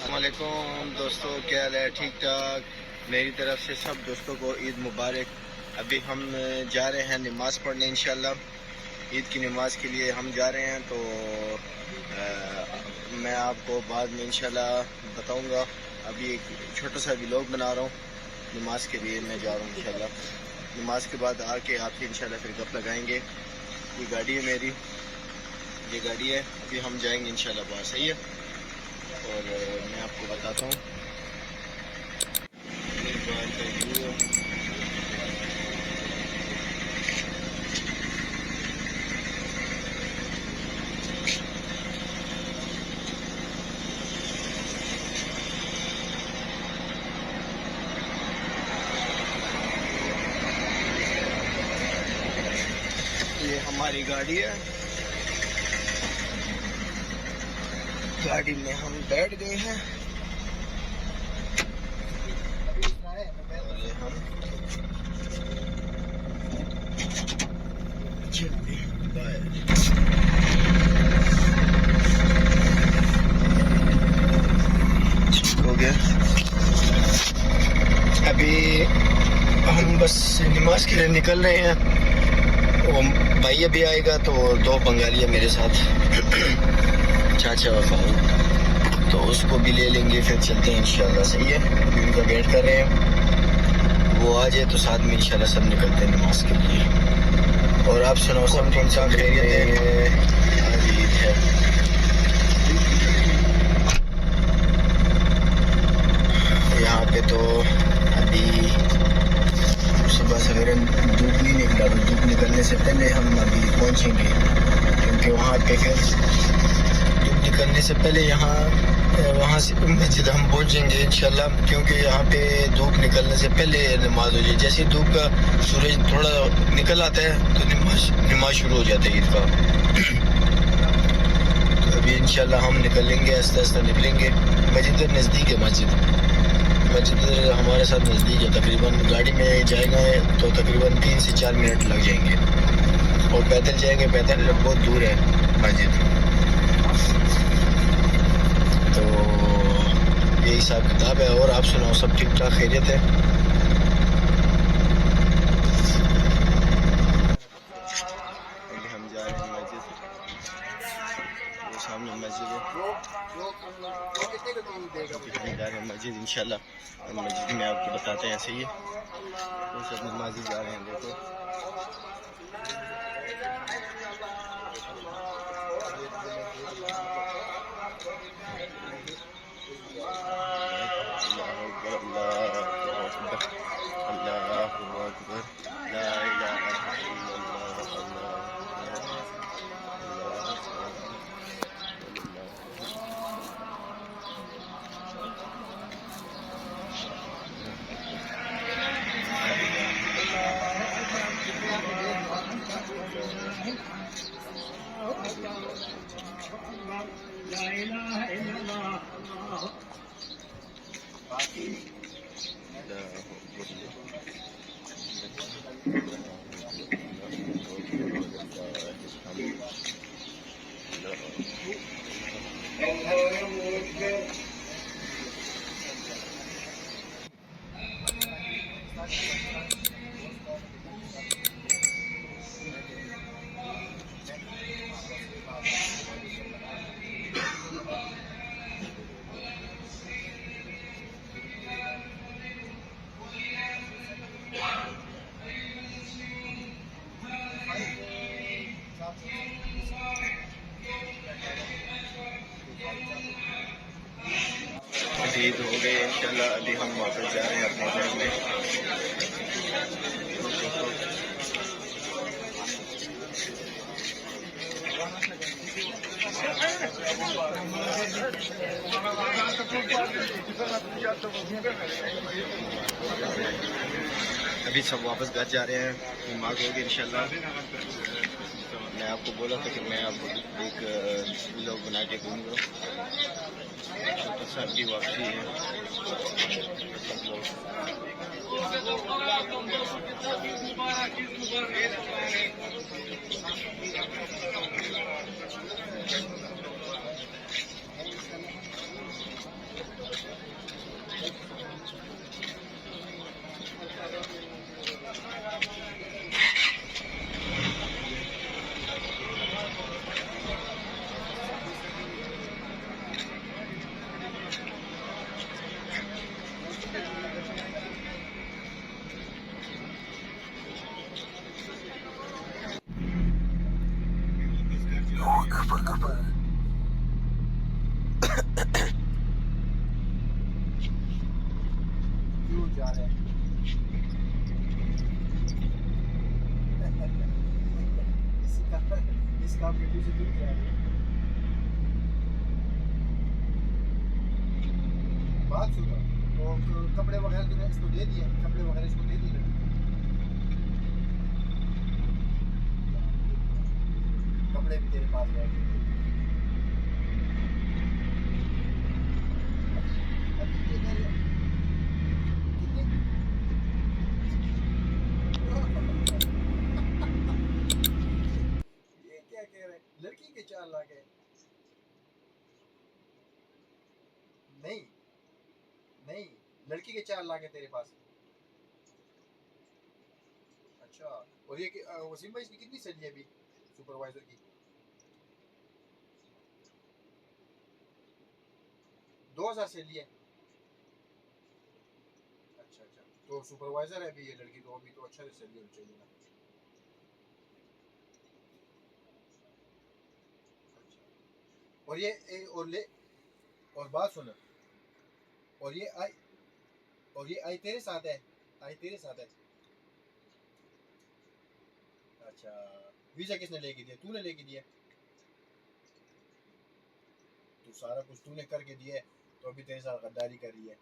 वालेकुम दोस्तों, क्या हाल है? ठीक ठाक। मेरी तरफ से सब दोस्तों को ईद मुबारक। अभी हम जा रहे हैं नमाज़ पढ़ने इंशाल्लाह। ईद की नमाज के लिए हम जा रहे हैं, तो मैं आपको बाद में इंशाल्लाह बताऊंगा। अभी एक छोटा सा व्लॉग बना रहा हूँ। नमाज के लिए मैं जा रहा हूँ इंशाल्लाह। नमाज के बाद आके आपसे इंशाल्लाह फिर गप लगाएंगे। ये गाड़ी है मेरी, ये गाड़ी है। अभी हम जाएंगे इंशाल्लाह बाहर, सही है। और मैं आपको बताता हूँ ये हमारी गाड़ी है। गाड़ी में हम बैठ गए हैं और ये हम चलते हैं बाहर। हो गया। अभी हम बस नमाज के लिए निकल रहे हैं। वो भाई अभी आएगा, तो 2 बंगाली है मेरे साथ चाचा वफा, तो उसको भी ले लेंगे, फिर चलते हैं इंशाल्लाह, सही है। उनका वेट कर रहे हैं, वो आ जाए तो साथ में इंशाल्लाह सब निकलते हैं नमाज के लिए। और आप सुनाओ, सब कौन सा खैरियत है? आज ईद है। यहाँ पे तो अभी सुबह सवेरे धूप नहीं निकला, तो धूप निकलने से पहले हम अभी पहुँचेंगे, क्योंकि वहाँ पे फिर करने से पहले वहाँ से मस्जिद हम पहुँचेंगे इंशाल्लाह, क्योंकि यहाँ पे धूप निकलने से पहले नमाज हो जाए। जैसे धूप का सूरज थोड़ा निकल आता है तो नमाज शुरू हो जाता है ईद का। तो अभी इंशाल्लाह हम निकलेंगे, आस्ते आस्ते निकलेंगे। मस्जिद नज़दीक है, मस्जिद हमारे साथ नज़दीक है। तकरीबन गाड़ी में जाएगा तो तकरीबन 3 से 4 मिनट लग जाएंगे, और पैदल जाएंगे, पैदल बहुत दूर है मस्जिद। तो यही हिसाब किताब है। और आप सुनाओ, सब ठीक ठाक खैरियत है? हम जा रहे हैं मस्जिद, वो सामने मस्जिद है। हम जा रहे हैं मस्जिद इंशाल्लाह। मस्जिद में आपको बताते हैं, सही है। वो सब नमाजी जा रहे हैं, देखो। ईद हो गई इंशाल्लाह। अभी हम वापस जा रहे हैं अपने घर में। अभी सब वापस घर जा रहे हैं, नमाज होगी इंशाल्लाह। तो मैं आपको बोला था कि मैं आपको एक व्लॉग बना के दूंगा। छोटा सा भी वापसी है। जा रहे हैं। इसका के पीछे तुम जा रहे हो। बात सुनो, तो कपड़े वगैरह तूने इसको दे दिए, कपड़े वगैरह इसको दे दिए लड़की, कपड़े भी तेरे पास रह गए। अभी ये कह रहे कितने ये क्या कह रहे हैं? लड़की के 4 लाख है? नहीं नहीं, लड़की के 4 लाख है तेरे पास। अच्छा, और ये वसीम भाई इसकी कितनी सैलरी है अभी सुपरवाइजर की? 2000 सैलरी है। अच्छा अच्छा, तो सुपरवाइजर है अभी ये लड़की, तो अभी तो अच्छा सैलरी होनी चाहिए ना। अच्छा, और और ले, और बात सुन, और ये आई, और ये आई तेरे साथ है, आई तेरे साथ है। अच्छा, वीजा किसने लेके दिया? तूने लेके दिया? तू सारा कुछ तूने करके दिया है, तो अभी तेरे साथ गद्दारी कर रही है।